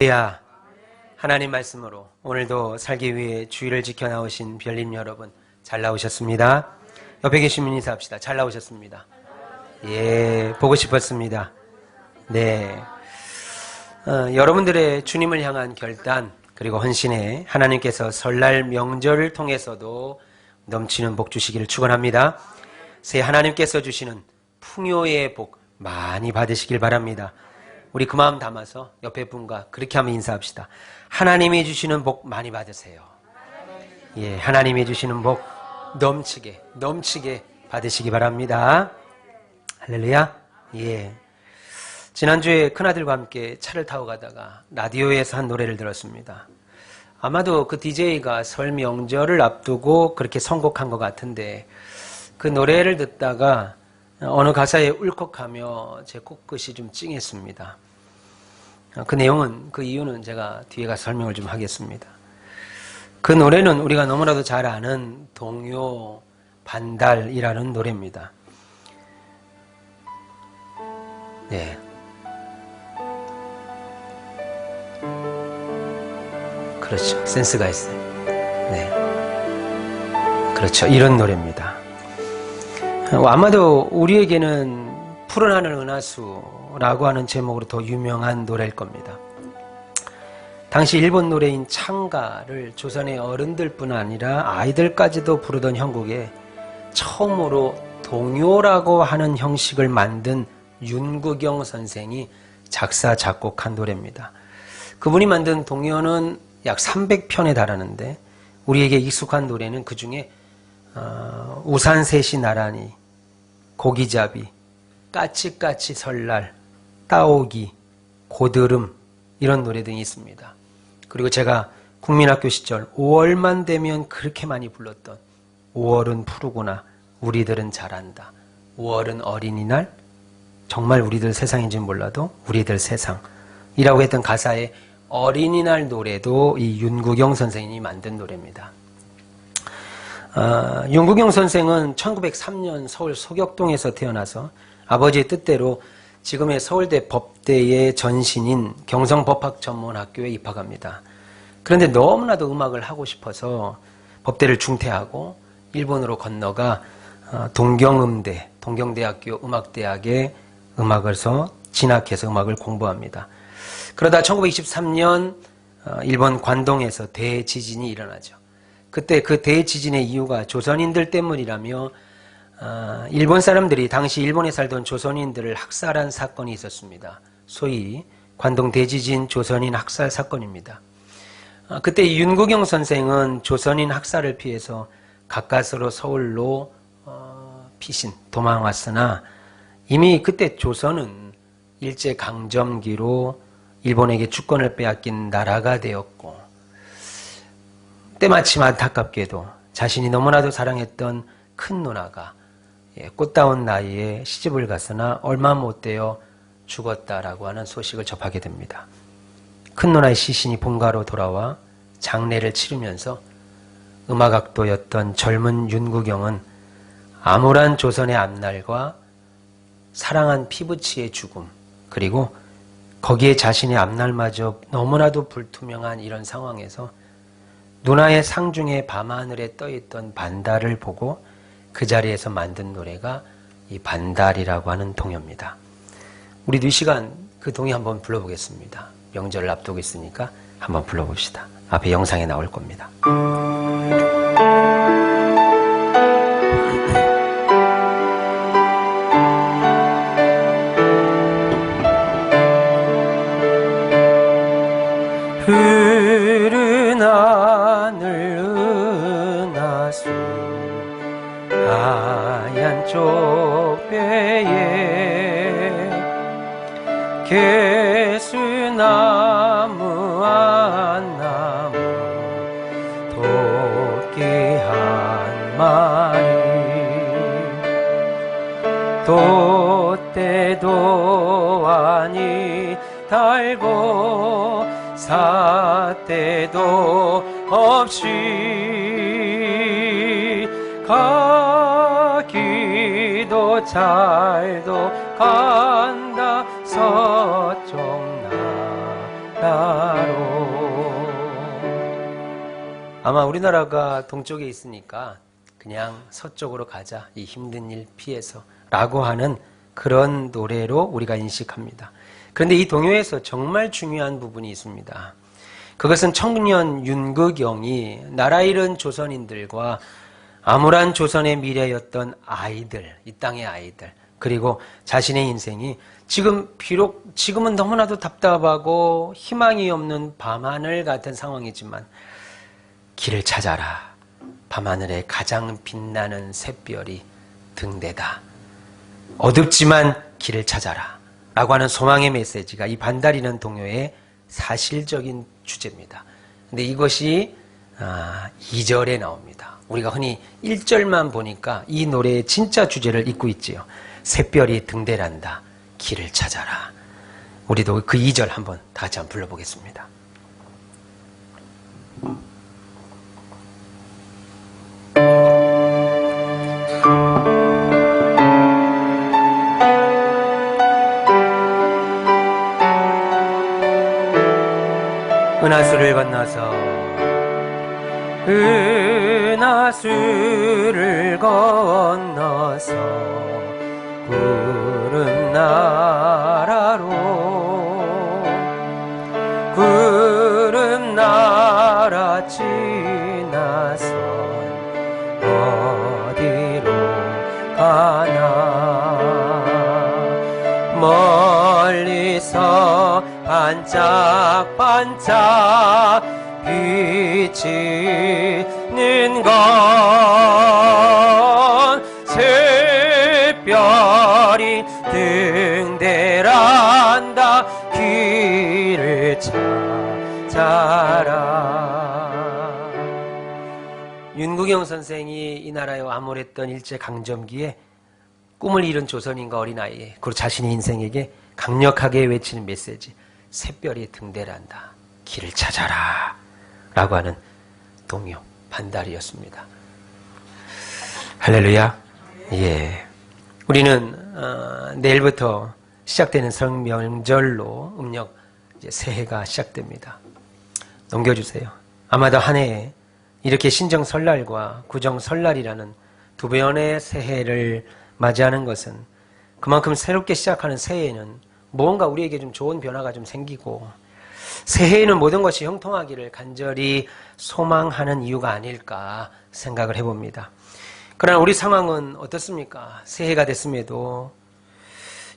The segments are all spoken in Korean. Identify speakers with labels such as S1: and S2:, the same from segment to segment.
S1: 할렐루야. 하나님 말씀으로 오늘도 살기 위해 주의를 지켜 나오신 별님 여러분, 잘 나오셨습니다. 옆에 계신 분 인사합시다. 잘 나오셨습니다. 예, 보고 싶었습니다. 네, 여러분들의 주님을 향한 결단 그리고 헌신에 하나님께서 설날 명절을 통해서도 넘치는 복 주시기를 축원합니다. 새 하나님께서 주시는 풍요의 복 많이 받으시길 바랍니다. 우리 그 마음 담아서 옆에 분과 그렇게 한번 인사합시다. 하나님이 주시는 복 많이 받으세요. 예, 하나님이 주시는 복 넘치게 받으시기 바랍니다. 할렐루야. 예. 지난주에 큰아들과 함께 차를 타고 가다가 라디오에서 한 노래를 들었습니다. 아마도 그 DJ가 설 명절을 앞두고 그렇게 선곡한 것 같은데 그 노래를 듣다가 어느 가사에 울컥하며 제 코끝이 좀 찡했습니다. 그 내용은, 그 이유는 제가 뒤에 가서 설명을 좀 하겠습니다. 그 노래는 우리가 너무나도 잘 아는 동요 반달이라는 노래입니다. 네. 그렇죠. 센스가 있어요. 네. 그렇죠. 이런 노래입니다. 아마도 우리에게는 푸른 하늘 은하수라고 하는 제목으로 더 유명한 노래일 겁니다. 당시 일본 노래인 창가를 조선의 어른들뿐 아니라 아이들까지도 부르던 형국에 처음으로 동요라고 하는 형식을 만든 윤구경 선생이 작사 작곡한 노래입니다. 그분이 만든 동요는 약 300편에 달하는데 우리에게 익숙한 노래는 그 중에 우산 셋이 나란히, 고기잡이, 까치까치 설날, 따오기, 고드름 이런 노래 등이 있습니다. 그리고 제가 국민학교 시절 5월만 되면 그렇게 많이 불렀던 5월은 푸르구나, 우리들은 잘한다, 5월은 어린이날, 정말 우리들 세상인지는 몰라도 우리들 세상이라고 했던 가사의 어린이날 노래도 이 윤구경 선생님이 만든 노래입니다. 윤구경 선생은 1903년 서울 소격동에서 태어나서 아버지의 뜻대로 지금의 서울대 법대의 전신인 경성법학전문학교에 입학합니다. 그런데 너무나도 음악을 하고 싶어서 법대를 중퇴하고 일본으로 건너가 동경음대, 동경대학교 음악대학에 음악을서 진학해서 음악을 공부합니다. 그러다 1923년 일본 관동에서 대지진이 일어나죠. 그때 그 대지진의 이유가 조선인들 때문이라며 일본 사람들이 당시 일본에 살던 조선인들을 학살한 사건이 있었습니다. 소위 관동 대지진 조선인 학살 사건입니다. 그때 윤구경 선생은 조선인 학살을 피해서 가까스로 서울로 피신, 도망왔으나 이미 그때 조선은 일제강점기로 일본에게 주권을 빼앗긴 나라가 되었고 때마침 안타깝게도 자신이 너무나도 사랑했던 큰 누나가 꽃다운 나이에 시집을 갔으나 얼마 못 되어 죽었다라고 하는 소식을 접하게 됩니다. 큰 누나의 시신이 본가로 돌아와 장례를 치르면서 음악학도였던 젊은 윤구경은 암울한 조선의 앞날과 사랑한 피부치의 죽음, 그리고 거기에 자신의 앞날마저 너무나도 불투명한 이런 상황에서 누나의 상중에 밤하늘에 떠있던 반달을 보고 그 자리에서 만든 노래가 이 반달이라고 하는 동요입니다. 우리도 이 시간 그 동요 한번 불러보겠습니다. 명절을 앞두고 있으니까 한번 불러봅시다. 앞에 영상에 나올 겁니다. 푸른 하늘 은하수 하얀 쪽배에 개수나무 한 나무 토끼 한 마리 돛대도 아니 달고 사태도 없이 가기도 잘도 간다 서쪽 나라 아마 우리나라가 동쪽에 있으니까 그냥 서쪽으로 가자, 이 힘든 일 피해서 라고 하는 그런 노래로 우리가 인식합니다. 그런데 이 동요에서 정말 중요한 부분이 있습니다. 그것은 청년 윤극영이 나라 잃은 조선인들과 암울한 조선의 미래였던 아이들, 이 땅의 아이들, 그리고 자신의 인생이 지금은 너무나도 답답하고 희망이 없는 밤하늘 같은 상황이지만 길을 찾아라. 밤하늘에 가장 빛나는 샛별이 등대다. 어둡지만 길을 찾아라. 라고 하는 소망의 메시지가 이 반달이는 동요의 사실적인 주제입니다. 근데 이것이 2절에 나옵니다. 우리가 흔히 1절만 보니까 이 노래의 진짜 주제를 잊고 있지요. 샛별이 등대란다. 길을 찾아라. 우리도 그 2절 한번 다 같이 한번 불러보겠습니다. 은하수를 건너서 은하수를 건너서 구름 나라로 구름 나라 지나선 어디로 가나 멀리서 반짝반짝 비치는 건 샛별이 등대란다. 길을 찾아라. 윤국영 선생이 이 나라에 암울했던 일제강점기에 꿈을 잃은 조선인과 어린아이, 그리고 자신의 인생에게 강력하게 외치는 메시지, 샛별이 등대란다. 길을 찾아라. 라고 하는 동요, 반달이었습니다. 할렐루야. 예. 우리는 내일부터 시작되는 설명절로 음력 이제 새해가 시작됩니다. 넘겨주세요. 아마도 한 해에 이렇게 신정 설날과 구정 설날이라는 두 번의 새해를 맞이하는 것은 그만큼 새롭게 시작하는 새해에는 무언가 우리에게 좀 좋은 변화가 좀 생기고 새해에는 모든 것이 형통하기를 간절히 소망하는 이유가 아닐까 생각을 해봅니다. 그러나 우리 상황은 어떻습니까? 새해가 됐음에도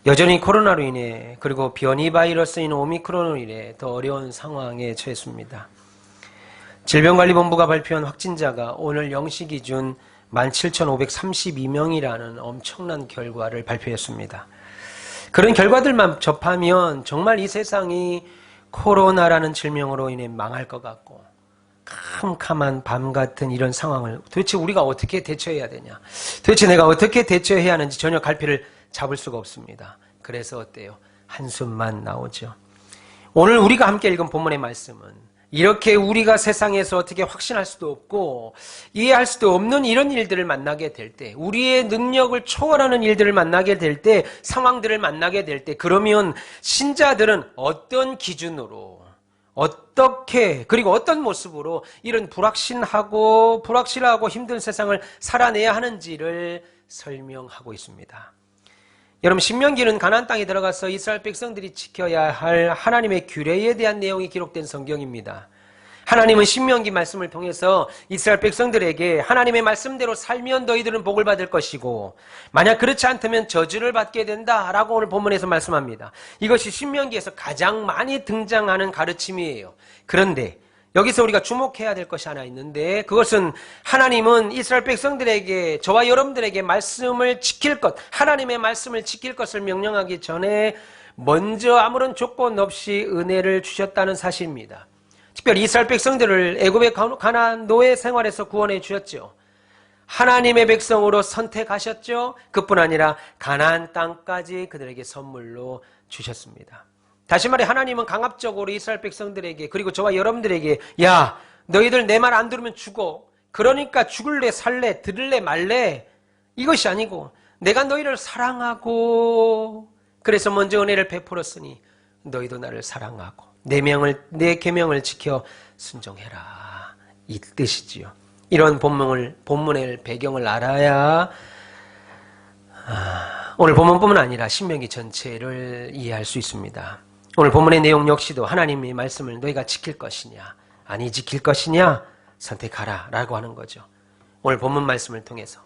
S1: 여전히 코로나로 인해 그리고 변이 바이러스인 오미크론으로 인해 더 어려운 상황에 처했습니다. 질병관리본부가 발표한 확진자가 오늘 0시 기준 17,532명이라는 엄청난 결과를 발표했습니다. 그런 결과들만 접하면 정말 이 세상이 코로나라는 질병으로 인해 망할 것 같고 캄캄한 밤 같은 이런 상황을 도대체 우리가 어떻게 대처해야 되냐, 도대체 내가 어떻게 대처해야 하는지 전혀 갈피를 잡을 수가 없습니다. 그래서 어때요? 한숨만 나오죠. 오늘 우리가 함께 읽은 본문의 말씀은 이렇게 우리가 세상에서 어떻게 확신할 수도 없고 이해할 수도 없는 이런 일들을 만나게 될 때, 우리의 능력을 초월하는 일들을 만나게 될 때, 상황들을 만나게 될 때, 그러면 신자들은 어떤 기준으로, 어떻게, 그리고 어떤 모습으로 이런 불확실하고 힘든 세상을 살아내야 하는지를 설명하고 있습니다. 여러분, 신명기는 가나안 땅에 들어가서 이스라엘 백성들이 지켜야 할 하나님의 규례에 대한 내용이 기록된 성경입니다. 하나님은 신명기 말씀을 통해서 이스라엘 백성들에게 하나님의 말씀대로 살면 너희들은 복을 받을 것이고 만약 그렇지 않다면 저주를 받게 된다라고 오늘 본문에서 말씀합니다. 이것이 신명기에서 가장 많이 등장하는 가르침이에요. 그런데 여기서 우리가 주목해야 될 것이 하나 있는데, 그것은 하나님은 이스라엘 백성들에게, 저와 여러분들에게 말씀을 지킬 것, 하나님의 말씀을 지킬 것을 명령하기 전에 먼저 아무런 조건 없이 은혜를 주셨다는 사실입니다. 특별히 이스라엘 백성들을 애굽의 가나안 노예 생활에서 구원해 주셨죠. 하나님의 백성으로 선택하셨죠. 그뿐 아니라 가나안 땅까지 그들에게 선물로 주셨습니다. 다시 말해 하나님은 강압적으로 이스라엘 백성들에게, 그리고 저와 여러분들에게, 야, 너희들 내 말 안 들으면 죽어. 그러니까 죽을래 살래 들을래 말래, 이것이 아니고 내가 너희를 사랑하고 그래서 먼저 은혜를 베풀었으니 너희도 나를 사랑하고 내 계명을 지켜 순종해라, 이 뜻이지요. 이런 본문의 배경을 알아야 오늘 본문뿐만 아니라 신명기 전체를 이해할 수 있습니다. 오늘 본문의 내용 역시도 하나님의 말씀을 너희가 지킬 것이냐 아니 지킬 것이냐 선택하라 라고 하는 거죠. 오늘 본문 말씀을 통해서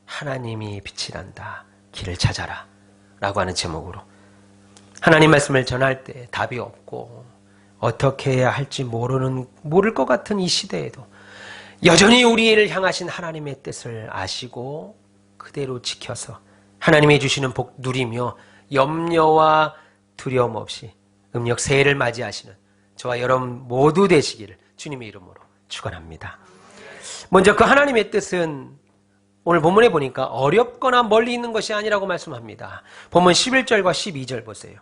S1: 하나님이 빛이란다, 길을 찾아라 라고 하는 제목으로 하나님 말씀을 전할 때 답이 없고 어떻게 해야 할지 모를 것 같은 이 시대에도 여전히 우리를 향하신 하나님의 뜻을 아시고 그대로 지켜서 하나님이 주시는 복 누리며 염려와 두려움 없이 음력 새해를 맞이하시는 저와 여러분 모두 되시기를 주님의 이름으로 축원합니다. 먼저 그 하나님의 뜻은 오늘 본문에 보니까 어렵거나 멀리 있는 것이 아니라고 말씀합니다. 본문 11절과 12절 보세요.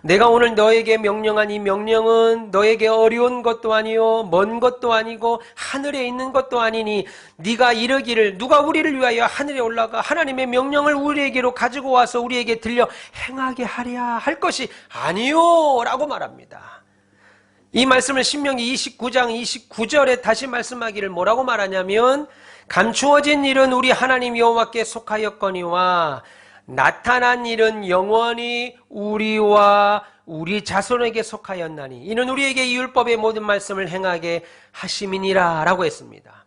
S1: 내가 오늘 너에게 명령한 이 명령은 너에게 어려운 것도 아니요 먼 것도 아니고 하늘에 있는 것도 아니니 네가 이르기를 누가 우리를 위하여 하늘에 올라가 하나님의 명령을 우리에게로 가지고 와서 우리에게 들려 행하게 하랴 할 것이 아니요 라고 말합니다. 이 말씀을 신명기 29장 29절에 다시 말씀하기를 뭐라고 말하냐면 감추어진 일은 우리 하나님 여호와께 속하였거니와 나타난 일은 영원히 우리와 우리 자손에게 속하였나니 이는 우리에게 이 율법의 모든 말씀을 행하게 하심이니라 라고 했습니다.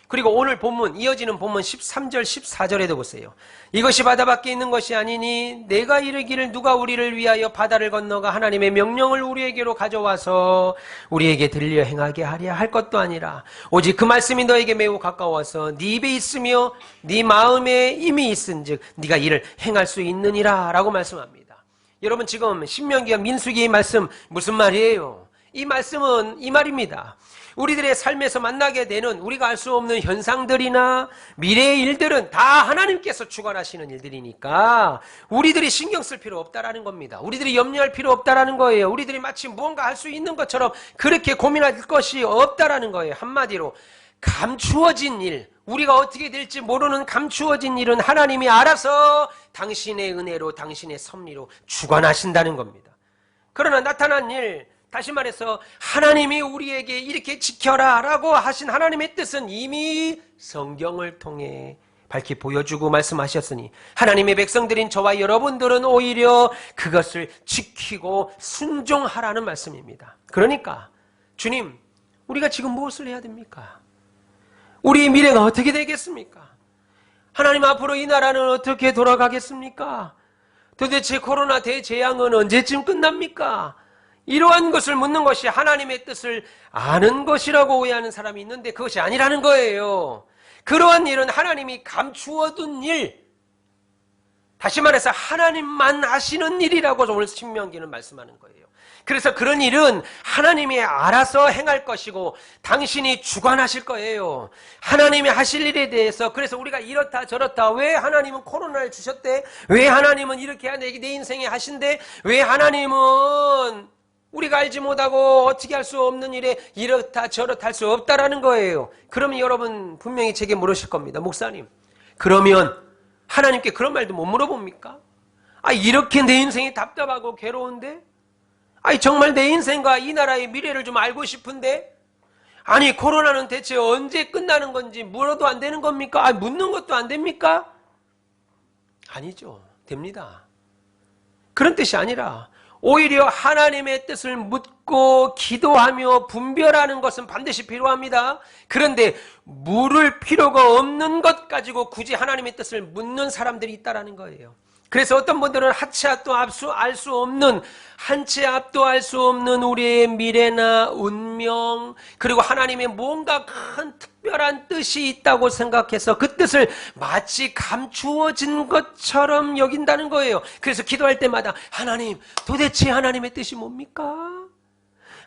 S1: 그리고 오늘 본문 이어지는 본문 13절 14절에도 보세요. 이것이 바다 밖에 있는 것이 아니니 내가 이르기를 누가 우리를 위하여 바다를 건너가 하나님의 명령을 우리에게로 가져와서 우리에게 들려 행하게 하랴 할 것도 아니라 오직 그 말씀이 너에게 매우 가까워서 네 입에 있으며 네 마음에 이미 있은즉 네가 이를 행할 수 있느니라 라고 말씀합니다. 여러분 지금 신명기와 민수기의 말씀 무슨 말이에요? 이 말씀은 이 말입니다. 우리들의 삶에서 만나게 되는 우리가 알 수 없는 현상들이나 미래의 일들은 다 하나님께서 주관하시는 일들이니까 우리들이 신경 쓸 필요 없다라는 겁니다. 우리들이 염려할 필요 없다라는 거예요. 우리들이 마치 무언가 할 수 있는 것처럼 그렇게 고민할 것이 없다라는 거예요. 한마디로 감추어진 일, 우리가 어떻게 될지 모르는 감추어진 일은 하나님이 알아서 당신의 은혜로 당신의 섭리로 주관하신다는 겁니다. 그러나 나타난 일, 다시 말해서 하나님이 우리에게 이렇게 지켜라 라고 하신 하나님의 뜻은 이미 성경을 통해 밝히 보여주고 말씀하셨으니 하나님의 백성들인 저와 여러분들은 오히려 그것을 지키고 순종하라는 말씀입니다. 그러니까 주님, 우리가 지금 무엇을 해야 됩니까? 우리의 미래가 어떻게 되겠습니까? 하나님 앞으로 이 나라는 어떻게 돌아가겠습니까? 도대체 코로나 대재앙은 언제쯤 끝납니까? 이러한 것을 묻는 것이 하나님의 뜻을 아는 것이라고 오해하는 사람이 있는데 그것이 아니라는 거예요. 그러한 일은 하나님이 감추어둔 일, 다시 말해서 하나님만 아시는 일이라고 오늘 신명기는 말씀하는 거예요. 그래서 그런 일은 하나님이 알아서 행할 것이고 당신이 주관하실 거예요. 하나님이 하실 일에 대해서. 그래서 우리가 이렇다 저렇다, 왜 하나님은 코로나를 주셨대? 왜 하나님은 이렇게 내 인생에 하신대? 왜 하나님은 우리가 알지 못하고 어떻게 할 수 없는 일에 이렇다 저렇다 할 수 없다라는 거예요. 그러면 여러분 분명히 제게 물으실 겁니다. 목사님, 그러면 하나님께 그런 말도 못 물어봅니까? 이렇게 내 인생이 답답하고 괴로운데? 정말 내 인생과 이 나라의 미래를 좀 알고 싶은데? 코로나는 대체 언제 끝나는 건지 물어도 안 되는 겁니까? 묻는 것도 안 됩니까? 아니죠. 됩니다. 그런 뜻이 아니라 오히려 하나님의 뜻을 묻고 기도하며 분별하는 것은 반드시 필요합니다. 그런데 물을 필요가 없는 것 가지고 굳이 하나님의 뜻을 묻는 사람들이 있다는 거예요. 그래서 어떤 분들은 한치 앞도 알 수 없는, 한치 앞도 알 수 없는 우리의 미래나 운명, 그리고 하나님의 뭔가 큰 특별한 뜻이 있다고 생각해서 그 뜻을 마치 감추어진 것처럼 여긴다는 거예요. 그래서 기도할 때마다 하나님, 도대체 하나님의 뜻이 뭡니까?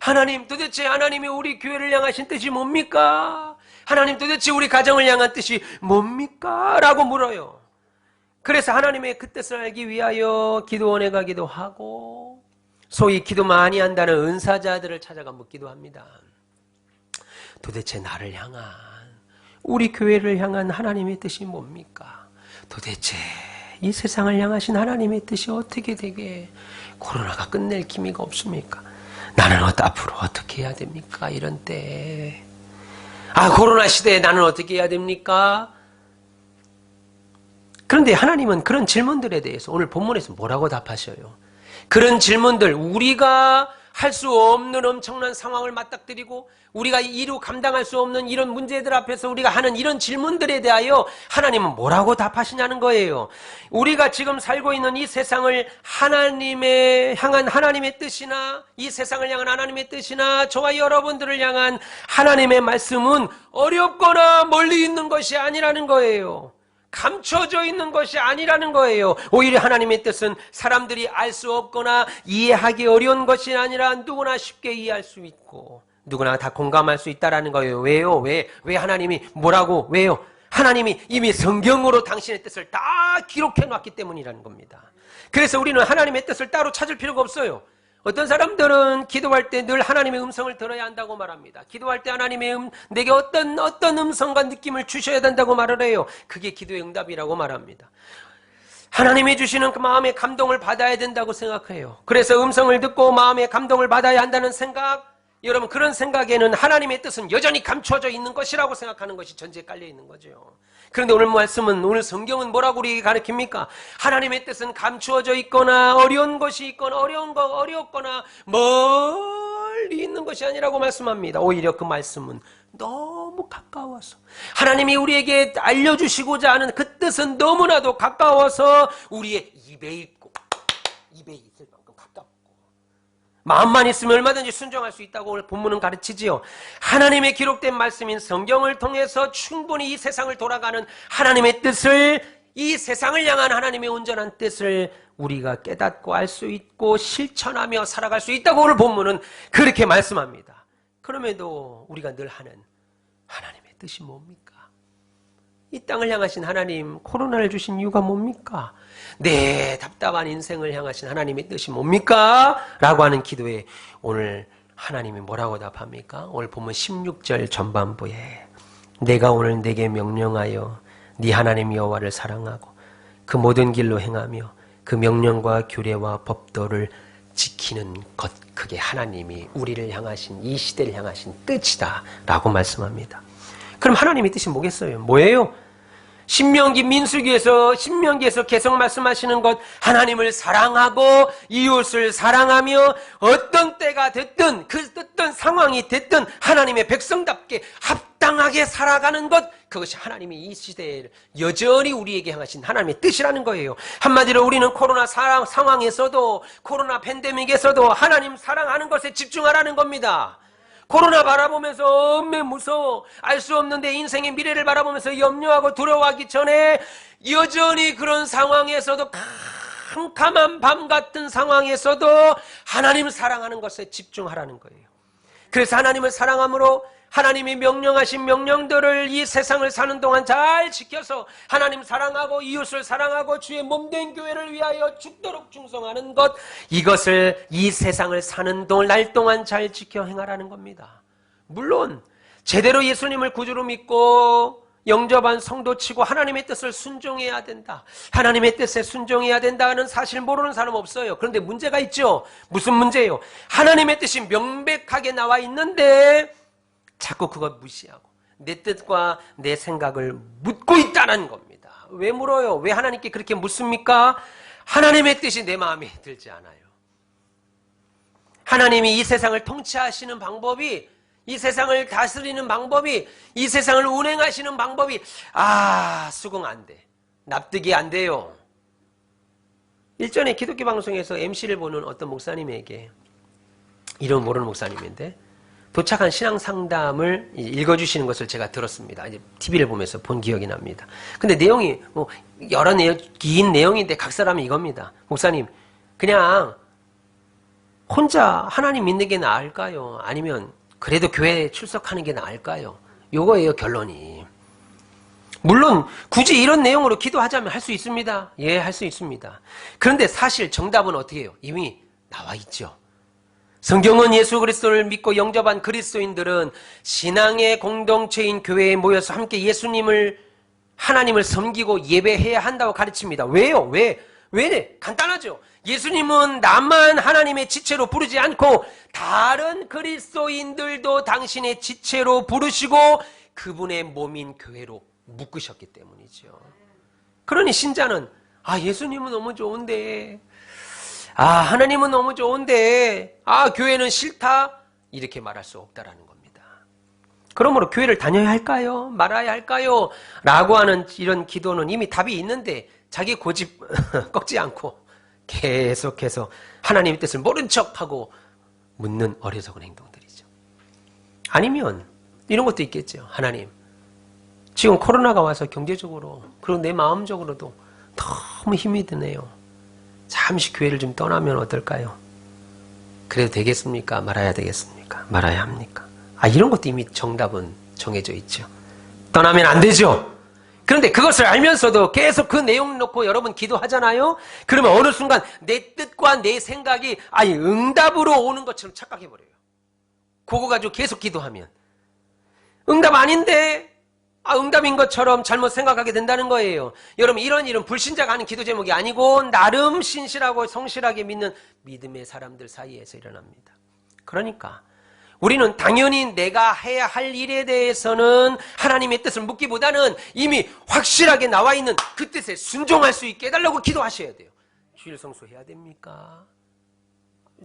S1: 하나님, 도대체 하나님이 우리 교회를 향하신 뜻이 뭡니까? 하나님, 도대체 우리 가정을 향한 뜻이 뭡니까? 라고 물어요. 그래서 하나님의 그 뜻을 알기 위하여 기도원에 가기도 하고 소위 기도 많이 한다는 은사자들을 찾아가 묻기도 합니다. 도대체 나를 향한, 우리 교회를 향한 하나님의 뜻이 뭡니까? 도대체 이 세상을 향하신 하나님의 뜻이 어떻게 되게 코로나가 끝낼 기미가 없습니까? 나는 앞으로 어떻게 해야 됩니까? 이런 때. 코로나 시대에 나는 어떻게 해야 됩니까? 그런데 하나님은 그런 질문들에 대해서 오늘 본문에서 뭐라고 답하셔요? 그런 질문들, 우리가 할 수 없는 엄청난 상황을 맞닥뜨리고 우리가 이루 감당할 수 없는 이런 문제들 앞에서 우리가 하는 이런 질문들에 대하여 하나님은 뭐라고 답하시냐는 거예요. 우리가 지금 살고 있는 이 세상을 향한 하나님의 뜻이나 이 세상을 향한 하나님의 뜻이나 저와 여러분들을 향한 하나님의 말씀은 어렵거나 멀리 있는 것이 아니라는 거예요. 감춰져 있는 것이 아니라는 거예요. 오히려 하나님의 뜻은 사람들이 알 수 없거나 이해하기 어려운 것이 아니라 누구나 쉽게 이해할 수 있고 누구나 다 공감할 수 있다는 거예요. 왜요? 왜 하나님이 뭐라고? 왜요? 하나님이 이미 성경으로 당신의 뜻을 다 기록해 놨기 때문이라는 겁니다. 그래서 우리는 하나님의 뜻을 따로 찾을 필요가 없어요. 어떤 사람들은 기도할 때 늘 하나님의 음성을 들어야 한다고 말합니다. 기도할 때 하나님의 내게 어떤 음성과 느낌을 주셔야 된다고 말을 해요. 그게 기도의 응답이라고 말합니다. 하나님이 주시는 그 마음의 감동을 받아야 된다고 생각해요. 그래서 음성을 듣고 마음의 감동을 받아야 한다는 생각, 여러분 그런 생각에는 하나님의 뜻은 여전히 감춰져 있는 것이라고 생각하는 것이 전제에 깔려 있는 거죠. 그런데 오늘 성경은 뭐라고 우리에게 가르칩니까? 하나님의 뜻은 감추어져 있거나 어려운 것이 있거나 어렵거나 멀리 있는 것이 아니라고 말씀합니다. 오히려 그 말씀은 너무 가까워서 하나님이 우리에게 알려주시고자 하는 그 뜻은 너무나도 가까워서 우리의 입에 있고 입에 있을 만큼 가깝고 마음만 있으면 얼마든지 순종할 수 있다고 오늘 본문은 가르치지요. 하나님의 기록된 말씀인 성경을 통해서 충분히 이 세상을 돌아가는 하나님의 뜻을, 이 세상을 향한 하나님의 온전한 뜻을 우리가 깨닫고 알 수 있고 실천하며 살아갈 수 있다고 오늘 본문은 그렇게 말씀합니다. 그럼에도 우리가 늘 하는 하나님의 뜻이 뭡니까? 이 땅을 향하신 하나님, 코로나를 주신 이유가 뭡니까? 내 답답한 인생을 향하신 하나님의 뜻이 뭡니까? 라고 하는 기도에 오늘 하나님이 뭐라고 답합니까? 오늘 보면 16절 전반부에 내가 오늘 내게 명령하여 네 하나님 여호와를 사랑하고 그 모든 길로 행하며 그 명령과 규례와 법도를 지키는 것, 그게 하나님이 우리를 향하신, 이 시대를 향하신 뜻이다 라고 말씀합니다. 그럼 하나님의 뜻이 뭐겠어요? 뭐예요? 민수기에서 계속 말씀하시는 것, 하나님을 사랑하고 이웃을 사랑하며 어떤 때가 됐든 어떤 상황이 됐든 하나님의 백성답게 합당하게 살아가는 것, 그것이 하나님이 이 시대에 여전히 우리에게 향하신 하나님의 뜻이라는 거예요. 한마디로 우리는 코로나 상황에서도, 코로나 팬데믹에서도 하나님 사랑하는 것에 집중하라는 겁니다. 코로나 바라보면서 엄매 무서워, 알 수 없는 내 인생의 미래를 바라보면서 염려하고 두려워하기 전에 여전히 그런 상황에서도, 캄캄한 밤 같은 상황에서도 하나님 사랑하는 것에 집중하라는 거예요. 그래서 하나님을 사랑함으로 하나님이 명령하신 명령들을 이 세상을 사는 동안 잘 지켜서 하나님 사랑하고 이웃을 사랑하고 주의 몸된 교회를 위하여 죽도록 충성하는 것, 이것을 이 세상을 사는 동안 날 동안 잘 지켜 행하라는 겁니다. 물론 제대로 예수님을 구주로 믿고 영접한 성도치고 하나님의 뜻을 순종해야 된다, 하나님의 뜻에 순종해야 된다는 사실 모르는 사람 없어요. 그런데 문제가 있죠. 무슨 문제예요? 하나님의 뜻이 명백하게 나와 있는데 자꾸 그것 무시하고 내 뜻과 내 생각을 묻고 있다는 겁니다. 왜 물어요? 왜 하나님께 그렇게 묻습니까? 하나님의 뜻이 내 마음에 들지 않아요. 하나님이 이 세상을 통치하시는 방법이, 이 세상을 다스리는 방법이, 이 세상을 운행하시는 방법이 수긍 안 돼. 납득이 안 돼요. 일전에 기독교 방송에서 MC를 보는 어떤 목사님에게, 이름 모르는 목사님인데 도착한 신앙 상담을 읽어주시는 것을 제가 들었습니다. 이제 TV를 보면서 본 기억이 납니다. 근데 내용이 여러 긴 내용인데 각 사람이 이겁니다. 목사님, 그냥 혼자 하나님 믿는 게 나을까요? 아니면 그래도 교회에 출석하는 게 나을까요? 요거예요, 결론이. 물론 굳이 이런 내용으로 기도하자면 할 수 있습니다. 예, 할 수 있습니다. 그런데 사실 정답은 어떻게 해요? 이미 나와 있죠. 성경은 예수 그리스도를 믿고 영접한 그리스도인들은 신앙의 공동체인 교회에 모여서 함께 예수님을, 하나님을 섬기고 예배해야 한다고 가르칩니다. 왜요? 왜? 간단하죠. 예수님은 나만 하나님의 지체로 부르지 않고 다른 그리스도인들도 당신의 지체로 부르시고 그분의 몸인 교회로 묶으셨기 때문이죠. 그러니 신자는 예수님은 너무 좋은데, 하나님은 너무 좋은데, 교회는 싫다, 이렇게 말할 수 없다라는 겁니다. 그러므로 교회를 다녀야 할까요? 말아야 할까요? 라고 하는 이런 기도는 이미 답이 있는데 자기 고집 꺾지 않고 계속해서 하나님의 뜻을 모른 척하고 묻는 어리석은 행동들이죠. 아니면 이런 것도 있겠죠. 하나님, 지금 코로나가 와서 경제적으로 그리고 내 마음적으로도 너무 힘이 드네요. 잠시 교회를 좀 떠나면 어떨까요? 그래도 되겠습니까? 말아야 되겠습니까? 말아야 합니까? 이런 것도 이미 정답은 정해져 있죠. 떠나면 안 되죠. 그런데 그것을 알면서도 계속 그 내용 놓고 여러분 기도하잖아요. 그러면 어느 순간 내 뜻과 내 생각이 응답으로 오는 것처럼 착각해버려요. 그거 가지고 계속 기도하면 응답 아닌데 응답인 것처럼 잘못 생각하게 된다는 거예요. 여러분 이런 불신자가 하는 기도 제목이 아니고 나름 신실하고 성실하게 믿는 믿음의 사람들 사이에서 일어납니다. 그러니까 우리는 당연히 내가 해야 할 일에 대해서는 하나님의 뜻을 묻기보다는 이미 확실하게 나와 있는 그 뜻에 순종할 수 있게 해달라고 기도하셔야 돼요. 주일 성수해야 됩니까?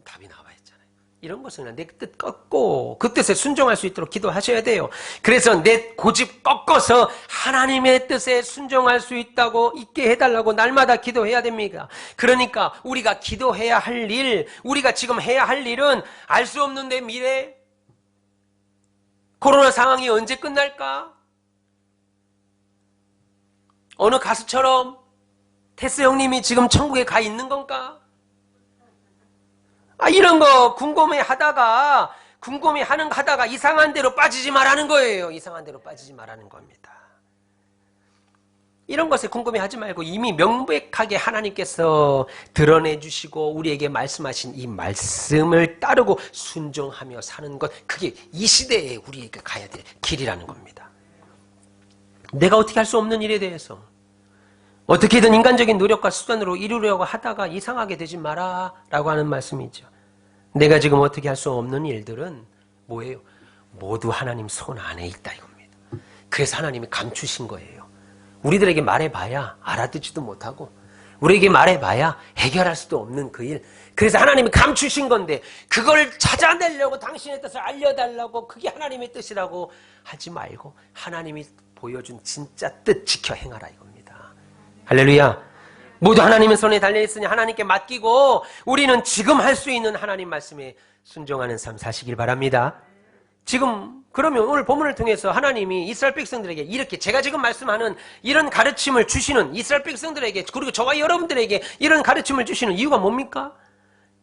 S1: 답이 나와 있잖아요. 이런 것은 내 뜻 꺾고 그 뜻에 순종할 수 있도록 기도하셔야 돼요. 그래서 내 고집 꺾어서 하나님의 뜻에 순종할 수 있게 해달라고 날마다 기도해야 됩니다. 그러니까 우리가 기도해야 할 일, 우리가 지금 해야 할 일은 알 수 없는 내 미래, 코로나 상황이 언제 끝날까? 어느 가수처럼 테스 형님이 지금 천국에 가 있는 건가? 이런 거 궁금해하다가 이상한 데로 빠지지 말라는 거예요. 이상한 데로 빠지지 말라는 겁니다. 이런 것에 궁금해하지 말고 이미 명백하게 하나님께서 드러내 주시고 우리에게 말씀하신 이 말씀을 따르고 순종하며 사는 것, 그게 이 시대에 우리에게 가야 될 길이라는 겁니다. 내가 어떻게 할 수 없는 일에 대해서 어떻게든 인간적인 노력과 수단으로 이루려고 하다가 이상하게 되지 마라 라고 하는 말씀이죠. 내가 지금 어떻게 할 수 없는 일들은 뭐예요? 모두 하나님 손 안에 있다 이겁니다. 그래서 하나님이 감추신 거예요. 우리들에게 말해봐야 알아듣지도 못하고 우리에게 말해봐야 해결할 수도 없는 그 일, 그래서 하나님이 감추신 건데 그걸 찾아내려고 당신의 뜻을 알려달라고 그게 하나님의 뜻이라고 하지 말고 하나님이 보여준 진짜 뜻 지켜 행하라 이겁니다. 할렐루야. 모두 하나님의 손에 달려있으니 하나님께 맡기고 우리는 지금 할 수 있는 하나님 말씀에 순종하는 삶 사시길 바랍니다. 지금 그러면 오늘 본문을 통해서 하나님이 이스라엘 백성들에게 이렇게 제가 지금 말씀하는 이런 가르침을 주시는 이스라엘 백성들에게 그리고 저와 여러분들에게 이런 가르침을 주시는 이유가 뭡니까?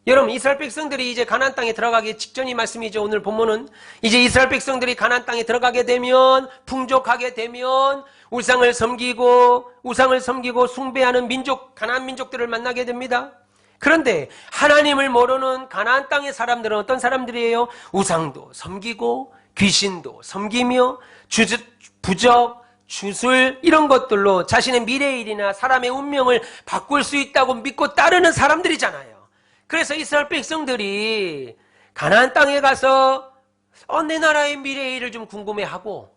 S1: 여러분 이스라엘 백성들이 이제 가나안 땅에 들어가기 직전이 말씀이죠. 오늘 본문은 이제 이스라엘 백성들이 가나안 땅에 들어가게 되면 풍족하게 되면 우상을 섬기고 숭배하는 민족 가나안 민족들을 만나게 됩니다. 그런데 하나님을 모르는 가나안 땅의 사람들은 어떤 사람들이에요? 우상도 섬기고 귀신도 섬기며 부적, 주술 이런 것들로 자신의 미래의 일이나 사람의 운명을 바꿀 수 있다고 믿고 따르는 사람들이잖아요. 그래서 이스라엘 백성들이 가나안 땅에 가서 내 나라의 미래의 일을 좀 궁금해하고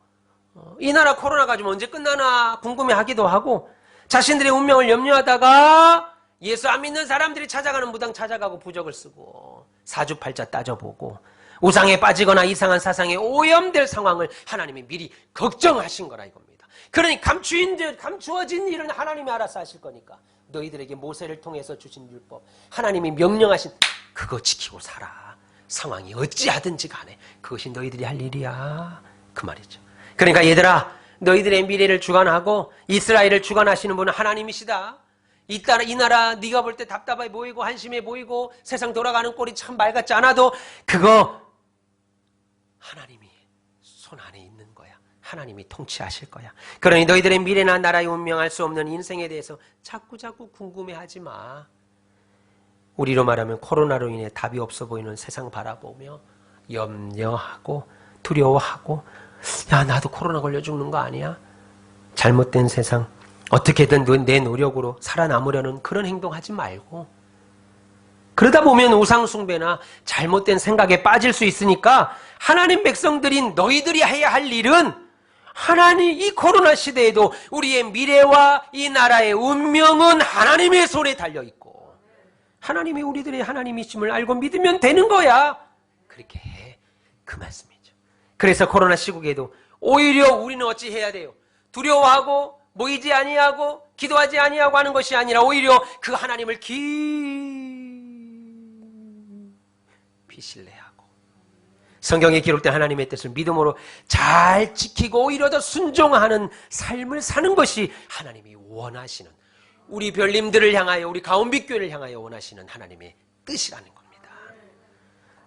S1: 이 나라 코로나가 좀 언제 끝나나 궁금해하기도 하고 자신들의 운명을 염려하다가 예수 안 믿는 사람들이 찾아가는 무당 찾아가고 부적을 쓰고 사주팔자 따져보고 우상에 빠지거나 이상한 사상에 오염될 상황을 하나님이 미리 걱정하신 거라 이겁니다. 그러니 감추어진 일은 하나님이 알아서 하실 거니까 너희들에게 모세를 통해서 주신 율법, 하나님이 명령하신 그거 지키고 살아. 상황이 어찌하든지 간에 그것이 너희들이 할 일이야. 그 말이죠. 그러니까 얘들아, 너희들의 미래를 주관하고 이스라엘을 주관하시는 분은 하나님이시다. 이 나라 네가 볼 때 답답해 보이고 한심해 보이고 세상 돌아가는 꼴이 참 맑았지 않아도 그거 하나님이 손 안에 있는 거야. 하나님이 통치하실 거야. 그러니 너희들의 미래나 나라의 운명할 수 없는 인생에 대해서 자꾸 궁금해하지 마. 우리로 말하면 코로나로 인해 답이 없어 보이는 세상 바라보며 염려하고 두려워하고 야 나도 코로나 걸려 죽는 거 아니야? 잘못된 세상, 어떻게든 내 노력으로 살아남으려는 그런 행동하지 말고, 그러다 보면 우상숭배나 잘못된 생각에 빠질 수 있으니까 하나님 백성들인 너희들이 해야 할 일은 하나님 이 코로나 시대에도 우리의 미래와 이 나라의 운명은 하나님의 손에 달려있고 하나님이 우리들의 하나님이심을 알고 믿으면 되는 거야. 그렇게 해. 그 말씀이죠. 그래서 코로나 시국에도 오히려 우리는 어찌 해야 돼요? 두려워하고 모이지 아니하고 기도하지 아니하고 하는 것이 아니라 오히려 그 하나님을 깊이 신뢰하고 성경에 기록된 하나님의 뜻을 믿음으로 잘 지키고 오히려 더 순종하는 삶을 사는 것이 하나님이 원하시는, 우리 별님들을 향하여, 우리 가온빛교회를 향하여 원하시는 하나님의 뜻이라는 겁니다.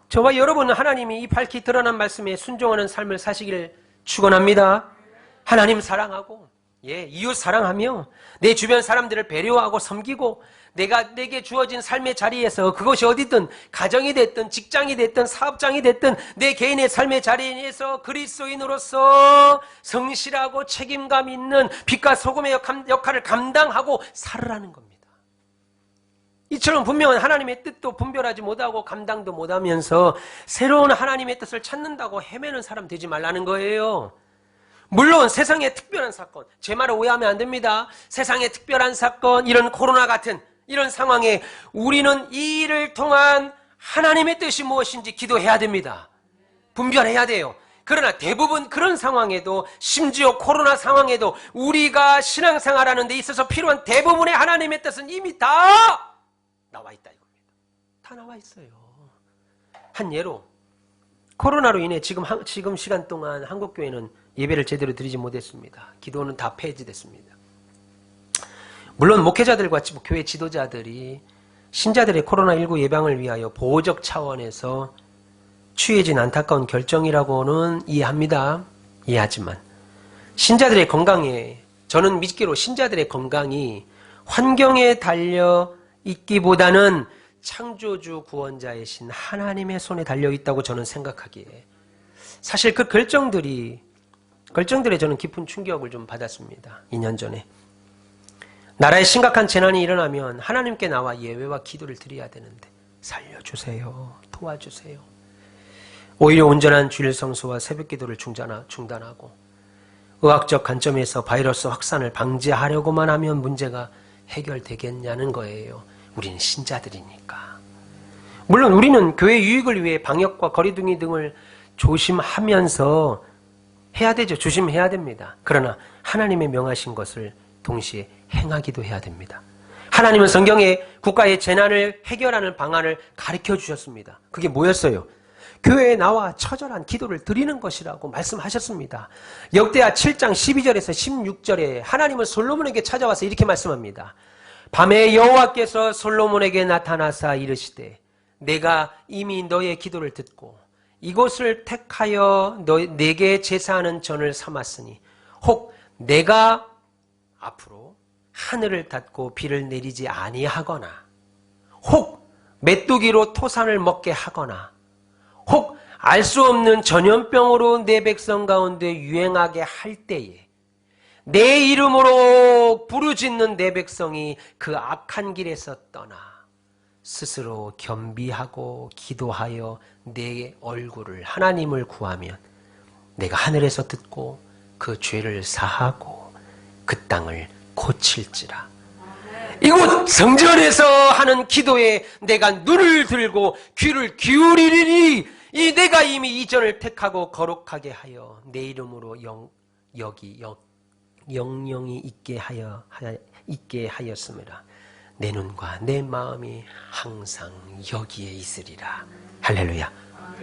S1: 저와 여러분은 하나님이 이 밝히 드러난 말씀에 순종하는 삶을 사시기를 축원합니다. 하나님 사랑하고 이웃 사랑하며 내 주변 사람들을 배려하고 섬기고 내게 주어진 삶의 자리에서 그것이 어디든 가정이 됐든 직장이 됐든 사업장이 됐든 내 개인의 삶의 자리에서 그리스도인으로서 성실하고 책임감 있는 빛과 소금의 역할을 감당하고 살으라는 겁니다. 이처럼 분명한 하나님의 뜻도 분별하지 못하고 감당도 못하면서 새로운 하나님의 뜻을 찾는다고 헤매는 사람 되지 말라는 거예요. 물론 세상의 특별한 사건, 제 말을 오해하면 안 됩니다. 세상의 특별한 사건, 이런 코로나 같은 이런 상황에 우리는 이 일을 통한 하나님의 뜻이 무엇인지 기도해야 됩니다. 분별해야 돼요. 그러나 대부분 그런 상황에도, 심지어 코로나 상황에도 우리가 신앙생활하는 데 있어서 필요한 대부분의 하나님의 뜻은 이미 다 나와 있다 이겁니다. 다 나와 있어요. 한 예로 코로나로 인해 지금 시간 동안 한국교회는 예배를 제대로 드리지 못했습니다. 기도는 다 폐지됐습니다. 물론 목회자들과 교회 지도자들이 신자들의 코로나19 예방을 위하여 보호적 차원에서 취해진 안타까운 결정이라고는 이해합니다. 이해하지만 신자들의 건강에, 저는 믿기로 신자들의 건강이 환경에 달려 있기보다는 창조주 구원자이신 하나님의 손에 달려있다고 저는 생각하기에, 사실 그 결정들에 저는 깊은 충격을 좀 받았습니다. 2년 전에 나라에 심각한 재난이 일어나면 하나님께 나와 예배와 기도를 드려야 되는데 살려주세요, 도와주세요. 오히려 온전한 주일 성수와 새벽 기도를 중단하고 의학적 관점에서 바이러스 확산을 방지하려고만 하면 문제가 해결되겠냐는 거예요. 우리는 신자들이니까. 물론 우리는 교회 유익을 위해 방역과 거리두기 등을 조심하면서 해야 되죠. 조심해야 됩니다. 그러나 하나님의 명하신 것을 동시에 행하기도 해야 됩니다. 하나님은 성경에 국가의 재난을 해결하는 방안을 가르쳐 주셨습니다. 그게 뭐였어요? 교회에 나와 처절한 기도를 드리는 것이라고 말씀하셨습니다. 역대하 7장 12절에서 16절에 하나님은 솔로몬에게 찾아와서 이렇게 말씀합니다. 밤에 여호와께서 솔로몬에게 나타나사 이르시되 내가 이미 너의 기도를 듣고 이곳을 택하여 내게 제사하는 전을 삼았으니 혹 내가 앞으로 하늘을 닫고 비를 내리지 아니하거나 혹 메뚜기로 토산을 먹게 하거나 혹 알 수 없는 전염병으로 내 백성 가운데 유행하게 할 때에 내 이름으로 부르짖는 내 백성이 그 악한 길에서 떠나 스스로 겸비하고 기도하여 내 얼굴을 하나님을 구하면 내가 하늘에서 듣고 그 죄를 사하고 그 땅을 고칠지라. 이곳 성전에서 하는 기도에 내가 눈을 들고 귀를 기울이리니 이 내가 이미 이전을 택하고 거룩하게 하여 내 이름으로 영영이 있게 하였음이라. 내 눈과 내 마음이 항상 여기에 있으리라. 할렐루야.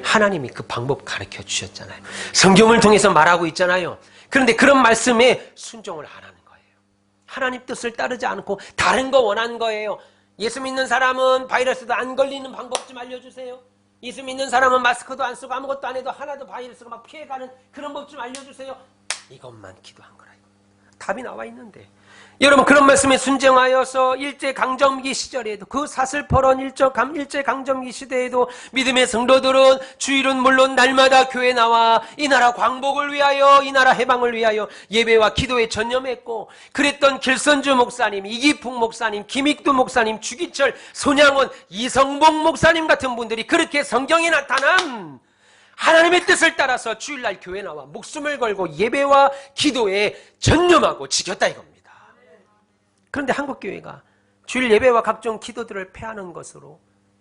S1: 하나님이 그 방법 가르쳐 주셨잖아요. 성경을 통해서 말하고 있잖아요. 그런데 그런 말씀에 순종을 안 하는 거예요. 하나님 뜻을 따르지 않고 다른 거 원하는 거예요. 예수 믿는 사람은 바이러스도 안 걸리는 방법 좀 알려주세요. 예수 믿는 사람은 마스크도 안 쓰고 아무것도 안 해도 하나도 바이러스가 막 피해가는 그런 법 좀 알려주세요. 이것만 기도한 거라. 답이 나와 있는데, 여러분 그런 말씀에 순종하여서 일제강점기 시절에도, 그 사슬퍼런 일제강점기 시대에도 믿음의 성도들은 주일은 물론 날마다 교회 나와 이 나라 광복을 위하여, 이 나라 해방을 위하여 예배와 기도에 전념했고, 그랬던 길선주 목사님, 이기풍 목사님, 김익두 목사님, 주기철, 손양원, 이성봉 목사님 같은 분들이 그렇게 성경에 나타난 하나님의 뜻을 따라서 주일날 교회 나와 목숨을 걸고 예배와 기도에 전념하고 지켰다 이겁니다. 그런데 한국교회가 주일 예배와 각종 기도들을 폐하는 것으로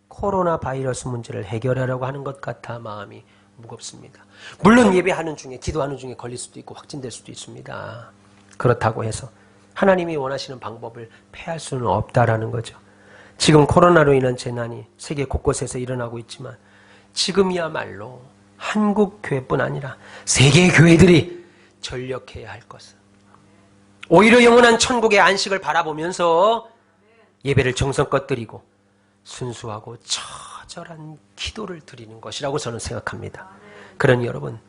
S1: 코로나 바이러스 문제를 해결하려고 하는 것 같아 마음이 무겁습니다. 물론 예배하는 중에, 기도하는 중에 걸릴 수도 있고 확진될 수도 있습니다. 그렇다고 해서 하나님이 원하시는 방법을 폐할 수는 없다라는 거죠. 지금 코로나로 인한 재난이 세계 곳곳에서 일어나고 있지만 지금이야말로 한국 교회뿐 아니라 세계 교회들이 전력해야 할 것은, 오히려 영원한 천국의 안식을 바라보면서 예배를 정성껏 드리고 순수하고 처절한 기도를 드리는 것이라고 저는 생각합니다. 그러니 여러분,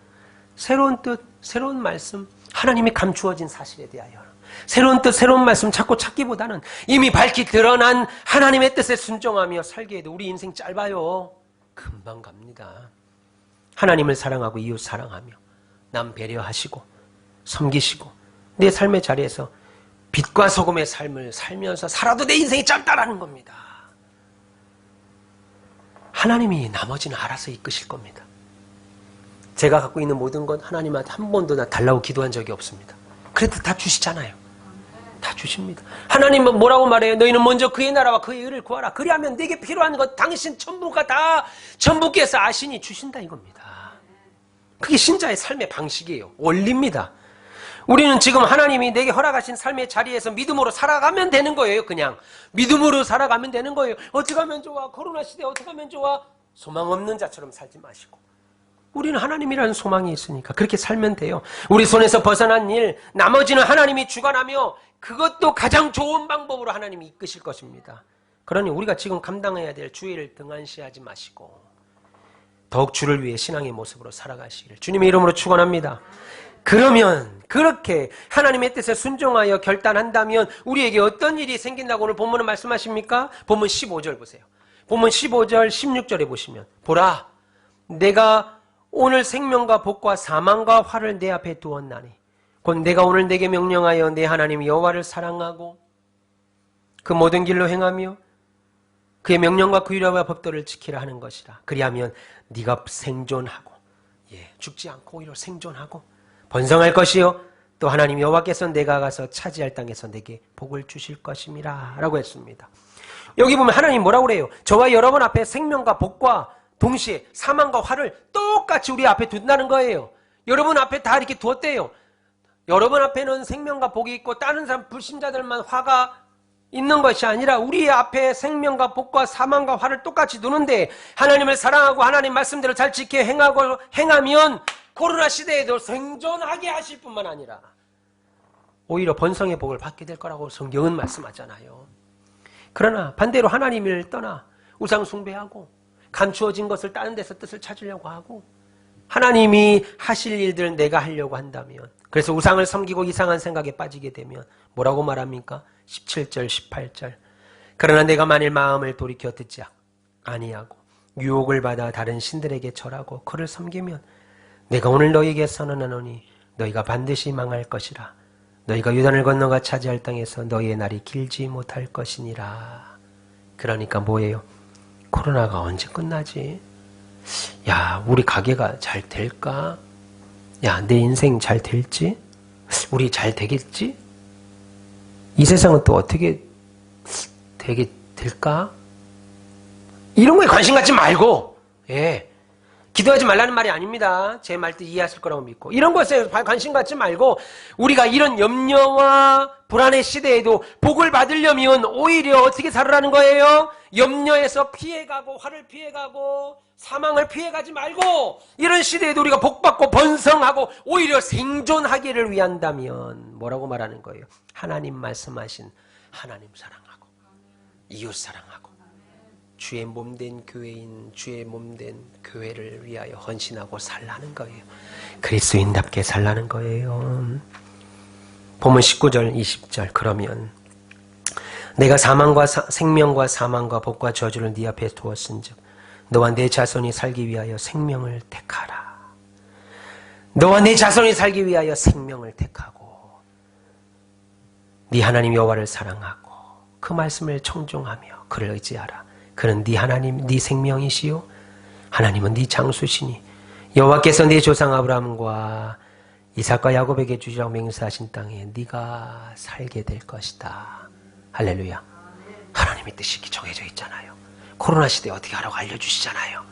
S1: 새로운 뜻, 새로운 말씀, 하나님이 감추어진 사실에 대하여 새로운 뜻, 새로운 말씀 자꾸 찾기보다는 이미 밝히 드러난 하나님의 뜻에 순종하며 살게 해도 우리 인생 짧아요. 금방 갑니다. 하나님을 사랑하고 이웃 사랑하며 남 배려하시고 섬기시고 내 삶의 자리에서 빛과 소금의 삶을 살면서 살아도 내 인생이 짧다라는 겁니다. 하나님이 나머지는 알아서 이끄실 겁니다. 제가 갖고 있는 모든 건 하나님한테 한 번도 나 달라고 기도한 적이 없습니다. 그래도 다 주시잖아요. 다 주십니다. 하나님은 뭐라고 말해요? 너희는 먼저 그의 나라와 그의 의를 구하라. 그리하면 내게 필요한 것 당신 전부가 다 전부께서 아시니 주신다 이겁니다. 그게 신자의 삶의 방식이에요. 원리입니다. 우리는 지금 하나님이 내게 허락하신 삶의 자리에서 믿음으로 살아가면 되는 거예요. 그냥 믿음으로 살아가면 되는 거예요. 어떻게 하면 좋아? 코로나 시대에 어떻게 하면 좋아? 소망 없는 자처럼 살지 마시고, 우리는 하나님이라는 소망이 있으니까 그렇게 살면 돼요. 우리 손에서 벗어난 일, 나머지는 하나님이 주관하며 그것도 가장 좋은 방법으로 하나님이 이끄실 것입니다. 그러니 우리가 지금 감당해야 될 주의를 등한시하지 마시고 더욱 주를 위해 신앙의 모습으로 살아가시기를 주님의 이름으로 축원합니다. 그러면 그렇게 하나님의 뜻에 순종하여 결단한다면 우리에게 어떤 일이 생긴다고 오늘 본문은 말씀하십니까? 본문 15절 보세요. 본문 15절 16절에 보시면, 보라 내가 오늘 생명과 복과 사망과 화를 내 앞에 두었나니 곧 내가 오늘 내게 명령하여 내 하나님 여호와를 사랑하고 그 모든 길로 행하며 그의 명령과 규례와 법도를 지키라 하는 것이라. 그리하면 네가 생존하고, 죽지 않고 오히려 생존하고 번성할 것이요 또 하나님 여호와께서 내가 가서 차지할 땅에서 내게 복을 주실 것임이라 라고 했습니다. 여기 보면 하나님 뭐라고 그래요? 저와 여러분 앞에 생명과 복과 동시에 사망과 화를 똑같이 우리 앞에 둔다는 거예요. 여러분 앞에 다 이렇게 두었대요. 여러분 앞에는 생명과 복이 있고 다른 사람 불신자들만 화가 있는 것이 아니라 우리 앞에 생명과 복과 사망과 화를 똑같이 두는데, 하나님을 사랑하고 하나님 말씀대로 잘 지켜 행하면 코로나 시대에도 생존하게 하실 뿐만 아니라 오히려 번성의 복을 받게 될 거라고 성경은 말씀하잖아요. 그러나 반대로 하나님을 떠나 우상 숭배하고 감추어진 것을 다른 데서 뜻을 찾으려고 하고 하나님이 하실 일들 내가 하려고 한다면, 그래서 우상을 섬기고 이상한 생각에 빠지게 되면 뭐라고 말합니까? 17절 18절 그러나 내가 만일 마음을 돌이켜 듣지 아니하고 유혹을 받아 다른 신들에게 절하고 그를 섬기면 내가 오늘 너희에게 선언하노니 너희가 반드시 망할 것이라. 너희가 요단을 건너가 차지할 땅에서 너희의 날이 길지 못할 것이니라. 그러니까 뭐예요? 코로나가 언제 끝나지? 야, 우리 가게가 잘 될까? 야, 내 인생 잘 될지? 우리 잘 되겠지? 이 세상은 또 어떻게 되게 될까? 이런 거에 관심 갖지 말고, 기도하지 말라는 말이 아닙니다. 제 말 뜻 이해하실 거라고 믿고. 이런 것에 관심 갖지 말고 우리가 이런 염려와 불안의 시대에도 복을 받으려면 오히려 어떻게 살으라는 거예요? 염려에서 피해가고 화를 피해가고 사망을 피해가지 말고 이런 시대에도 우리가 복받고 번성하고 오히려 생존하기를 위한다면 뭐라고 말하는 거예요? 하나님 말씀하신 하나님 사랑하고 이웃 사랑하고 주의 몸된 교회인, 주의 몸된 교회를 위하여 헌신하고 살라는 거예요. 그리스도인답게 살라는 거예요. 본문 19절 20절 그러면 내가 생명과 사망과 복과 저주를 네 앞에 두었은즉 너와 내 자손이 살기 위하여 생명을 택하라. 너와 내 자손이 살기 위하여 생명을 택하고 네 하나님 여호와를 사랑하고 그 말씀을 청종하며 그를 의지하라. 그는 네 하나님 네 생명이시요 하나님은 네 장수시니 여호와께서 네 조상 아브라함과 이삭과 야곱에게 주시라고 맹세하신 땅에 네가 살게 될 것이다. 할렐루야. 하나님의 뜻이 정해져 있잖아요. 코로나 시대에 어떻게 하라고 알려주시잖아요.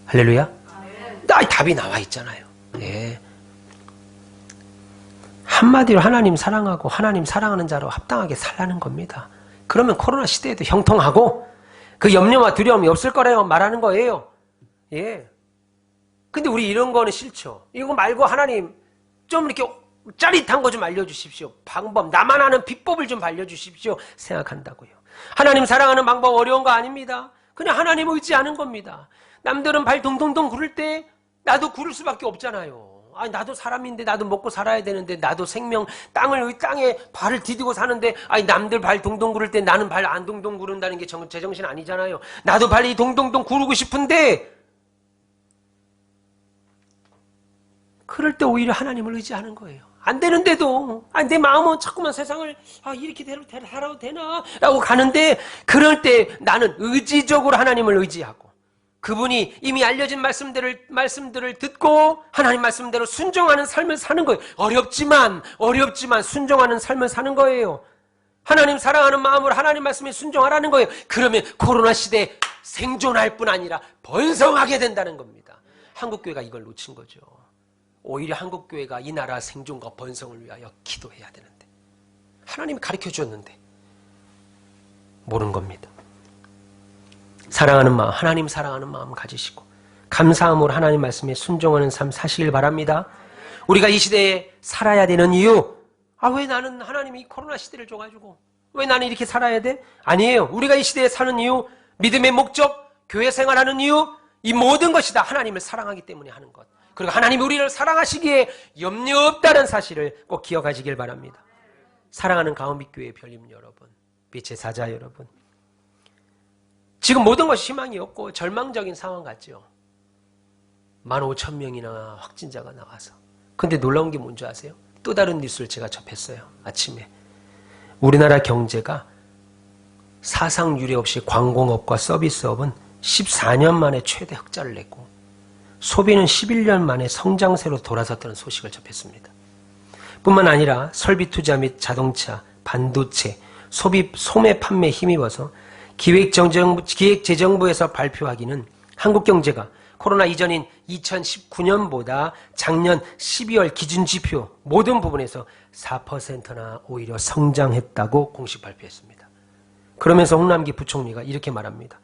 S1: 할렐루야. 답이 나와 있잖아요. 예. 한마디로 하나님 사랑하고 하나님 사랑하는 자로 합당하게 살라는 겁니다. 그러면 코로나 시대에도 형통하고 그 염려와 두려움이 없을 거라고 말하는 거예요. 예. 근데 우리 이런 거는 싫죠. 이거 말고 하나님 좀 이렇게 짜릿한 거 좀 알려주십시오. 방법, 나만 아는 비법을 좀 알려주십시오. 생각한다고요. 하나님 사랑하는 방법 어려운 거 아닙니다. 그냥 하나님 의지하는 겁니다. 남들은 발 동동동 구를 때 나도 구를 수밖에 없잖아요. 나도 사람인데 나도 먹고 살아야 되는데 나도 생명, 땅에 발을 디디고 사는데 남들 발 동동 구를 때 나는 발 안 동동 구른다는 게 제정신 아니잖아요. 나도 발이 동동동 구르고 싶은데 그럴 때 오히려 하나님을 의지하는 거예요. 안 되는데도 내 마음은 자꾸만 세상을 이렇게 살아도 되나? 라고 가는데 그럴 때 나는 의지적으로 하나님을 의지하고 그분이 이미 알려진 말씀들을 듣고 하나님 말씀대로 순종하는 삶을 사는 거예요. 어렵지만 순종하는 삶을 사는 거예요. 하나님 사랑하는 마음으로 하나님 말씀에 순종하라는 거예요. 그러면 코로나 시대에 생존할 뿐 아니라 번성하게 된다는 겁니다. 한국교회가 이걸 놓친 거죠. 오히려 한국교회가 이 나라 생존과 번성을 위하여 기도해야 되는데 하나님이 가르쳐 주었는데 모르는 겁니다. 사랑하는 마음, 하나님 사랑하는 마음 가지시고 감사함으로 하나님 말씀에 순종하는 삶 사시길 바랍니다. 우리가 이 시대에 살아야 되는 이유, 왜 나는 하나님이 코로나 시대를 줘가지고 왜 나는 이렇게 살아야 돼? 아니에요. 우리가 이 시대에 사는 이유, 믿음의 목적, 교회 생활하는 이유, 이 모든 것이 다 하나님을 사랑하기 때문에 하는 것. 그리고 하나님이 우리를 사랑하시기에 염려 없다는 사실을 꼭 기억하시길 바랍니다. 사랑하는 가온빛교회 별님 여러분, 빛의 사자 여러분, 지금 모든 것이 희망이 없고 절망적인 상황 같죠. 15,000명이나 확진자가 나와서. 근데 놀라운 게 뭔지 아세요? 또 다른 뉴스를 제가 접했어요. 아침에 우리나라 경제가 사상 유례 없이 관공업과 서비스업은 14년 만에 최대 흑자를 냈고 소비는 11년 만에 성장세로 돌아섰다는 소식을 접했습니다. 뿐만 아니라 설비 투자 및 자동차, 반도체, 소매 판매에 힘입어서 기획재정부에서 발표하기는 한국 경제가 코로나 이전인 2019년보다 작년 12월 기준지표 모든 부분에서 4%나 오히려 성장했다고 공식 발표했습니다. 그러면서 홍남기 부총리가 이렇게 말합니다.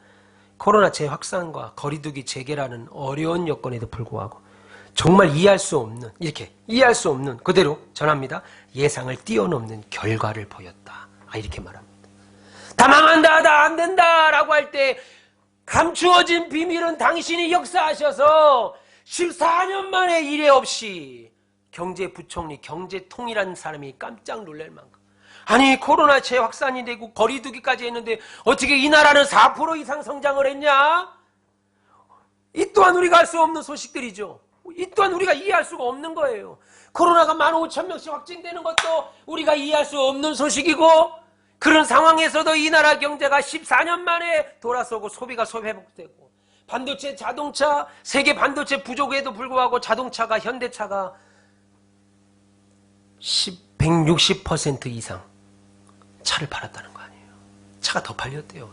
S1: 코로나 재확산과 거리두기 재개라는 어려운 여건에도 불구하고 정말 이해할 수 없는 그대로 전합니다. 예상을 뛰어넘는 결과를 보였다. 이렇게 말합니다. 다 망한다, 다 안 된다 라고 할 때 감추어진 비밀은 당신이 역사하셔서 14년 만에 이례 없이 경제부총리, 경제통이라는 사람이 깜짝 놀랄 만큼 아니 코로나 재확산이 되고 거리두기까지 했는데 어떻게 이 나라는 4% 이상 성장을 했냐? 이 또한 우리가 알 수 없는 소식들이죠. 이 또한 우리가 이해할 수가 없는 거예요. 코로나가 15,000명씩 확진되는 것도 우리가 이해할 수 없는 소식이고 그런 상황에서도 이 나라 경제가 14년 만에 돌아서고 소비가 회복되고 반도체, 자동차, 세계 반도체 부족에도 불구하고 자동차가 현대차가 160% 이상 차를 팔았다는 거 아니에요. 차가 더 팔렸대요.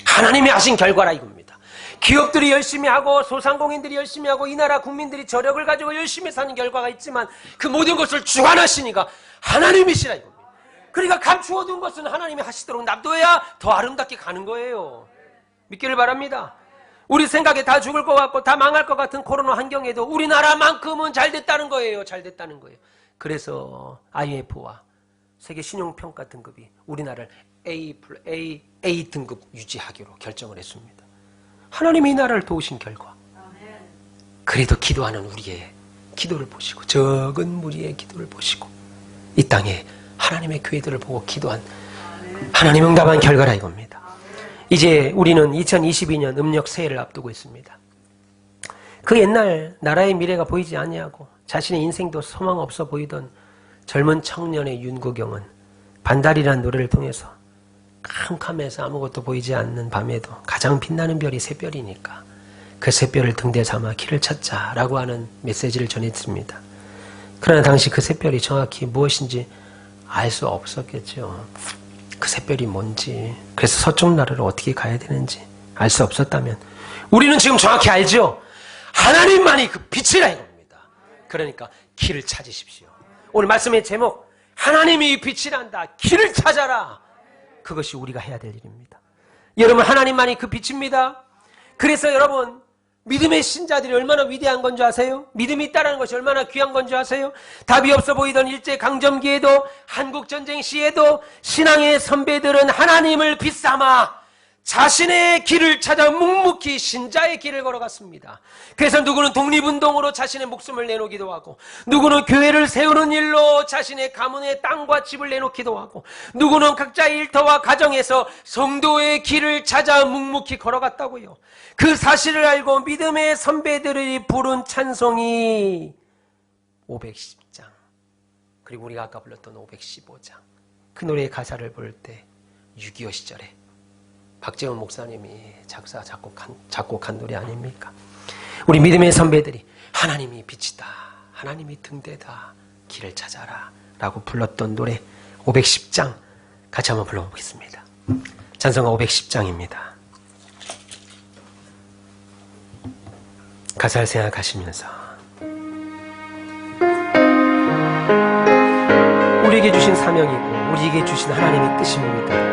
S1: 하나님이 하신 결과라 이겁니다. 기업들이 열심히 하고 소상공인들이 열심히 하고 이 나라 국민들이 저력을 가지고 열심히 사는 결과가 있지만 그 모든 것을 주관하시니까 하나님이시라 이겁니다. 그러니까 감추어둔 것은 하나님이 하시도록 놔둬야 더 아름답게 가는 거예요. 믿기를 바랍니다. 우리 생각에 다 죽을 것 같고 다 망할 것 같은 코로나 환경에도 우리나라만큼은 잘 됐다는 거예요. 그래서 IMF와 세계 신용평가 등급이 우리나라를 A 등급 유지하기로 결정을 했습니다. 하나님이 이 나라를 도우신 결과. 그래도 기도하는 우리의 기도를 보시고 적은 무리의 기도를 보시고 이 땅에 하나님의 교회들을 보고 기도한 하나님 응답한 결과라 이겁니다. 이제 우리는 2022년 음력 새해를 앞두고 있습니다. 그 옛날 나라의 미래가 보이지 아니하고 자신의 인생도 소망 없어 보이던 젊은 청년의 윤구경은 반달이라는 노래를 통해서 캄캄해서 아무것도 보이지 않는 밤에도 가장 빛나는 별이 새별이니까 그 새별을 등대 삼아 길을 찾자라고 하는 메시지를 전했습니다. 그러나 당시 그 새별이 정확히 무엇인지 알 수 없었겠죠. 그 새별이 뭔지, 그래서 서쪽 나라를 어떻게 가야 되는지 알 수 없었다면 우리는 지금 정확히 알죠. 하나님만이 그 빛이라 이겁니다. 그러니까 길을 찾으십시오. 오늘 말씀의 제목, 하나님이 빛이란다. 길을 찾아라. 그것이 우리가 해야 될 일입니다. 여러분, 하나님만이 그 빛입니다. 그래서 여러분, 믿음의 신자들이 얼마나 위대한 건 줄 아세요? 믿음이 있다는 것이 얼마나 귀한 건 줄 아세요? 답이 없어 보이던 일제강점기에도 한국전쟁 시에도 신앙의 선배들은 하나님을 빛삼아 자신의 길을 찾아 묵묵히 신자의 길을 걸어갔습니다. 그래서 누구는 독립운동으로 자신의 목숨을 내놓기도 하고, 누구는 교회를 세우는 일로 자신의 가문의 땅과 집을 내놓기도 하고, 누구는 각자의 일터와 가정에서 성도의 길을 찾아 묵묵히 걸어갔다고요. 그 사실을 알고 믿음의 선배들이 부른 찬송이 510장, 그리고 우리가 아까 불렀던 515장, 그 노래의 가사를 볼 때 6.25 시절에 박재원 목사님이 작곡한 노래 아닙니까? 우리 믿음의 선배들이 하나님이 빛이다, 하나님이 등대다, 길을 찾아라 라고 불렀던 노래 510장 같이 한번 불러보겠습니다. 찬송가 510장입니다. 가사를 생각하시면서 우리에게 주신 사명이고 우리에게 주신 하나님의 뜻입니다.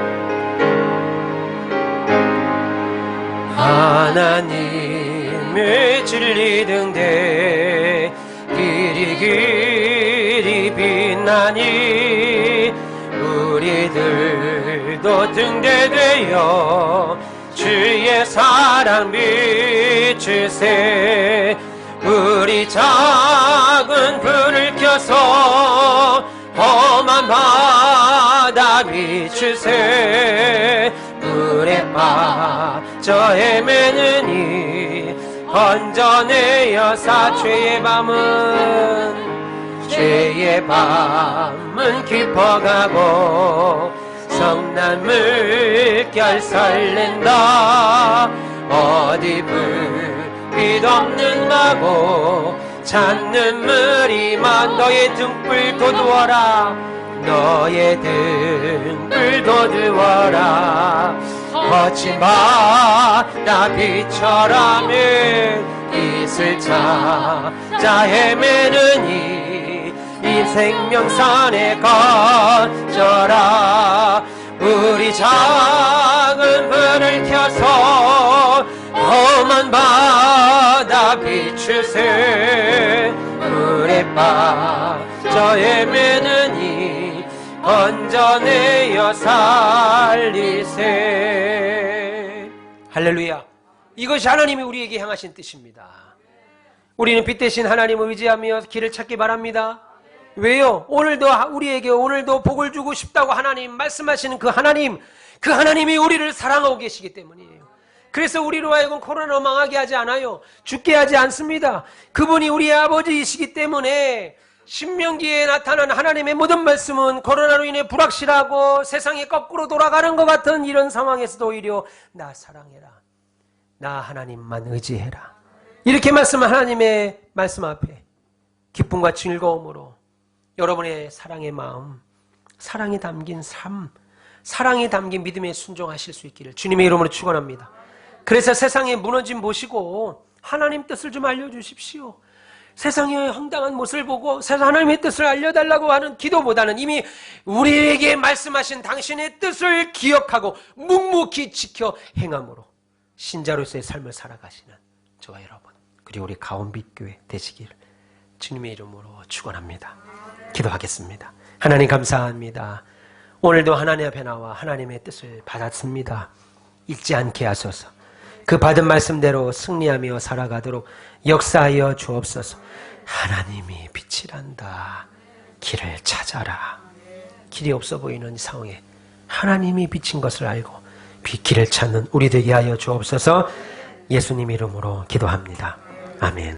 S1: 하나님의 진리 등대 길이 길이 빛나니 우리들도 등대되어 주의 사랑 비추세. 우리 작은 불을 켜서 험한 바다 비추세. 물에 빠져 헤매는 이 건져내어 죄의 밤은 깊어가고 성난 물결 설렌다. 어디 불빛 없는 마고 찾는 물이만 너의 등불 돋우어라. 너의 등불 돋우어라. 거친 바다 빛처럼은 빛을 찾아 헤매는 이 생명선에 건져라. 우리 작은 불을 켜서 험한 바다 비추세. 물에 빠져 헤매는 이 건져내어 살리세. 할렐루야. 이것이 하나님이 우리에게 향하신 뜻입니다. 우리는 빛 대신 하나님을 의지하며 길을 찾기 바랍니다. 왜요? 오늘도 복을 주고 싶다고 하나님 말씀하시는 그 하나님이 우리를 사랑하고 계시기 때문이에요. 그래서 우리로 하여금 코로나로 망하게 하지 않아요. 죽게 하지 않습니다. 그분이 우리의 아버지이시기 때문에 신명기에 나타난 하나님의 모든 말씀은 코로나로 인해 불확실하고 세상이 거꾸로 돌아가는 것 같은 이런 상황에서도 오히려 나 사랑해라, 나 하나님만 의지해라, 이렇게 말씀한 하나님의 말씀 앞에 기쁨과 즐거움으로 여러분의 사랑의 마음, 사랑이 담긴 삶, 사랑이 담긴 믿음에 순종하실 수 있기를 주님의 이름으로 축원합니다. 그래서 세상의 무너짐 보시고 하나님 뜻을 좀 알려주십시오. 세상의 황당한 모습을 보고 하나님의 뜻을 알려달라고 하는 기도보다는 이미 우리에게 말씀하신 당신의 뜻을 기억하고 묵묵히 지켜 행함으로 신자로서의 삶을 살아가시는 저와 여러분, 그리고 우리 가온빛교회 되시기를 주님의 이름으로 축원합니다. 기도하겠습니다. 하나님 감사합니다. 오늘도 하나님 앞에 나와 하나님의 뜻을 받았습니다. 잊지 않게 하소서. 그 받은 말씀대로 승리하며 살아가도록 역사하여 주옵소서. 하나님이 빛이란다. 길을 찾아라. 길이 없어 보이는 상황에 하나님이 빛인 것을 알고 길을 찾는 우리 되게 하여 주옵소서. 예수님 이름으로 기도합니다. 아멘.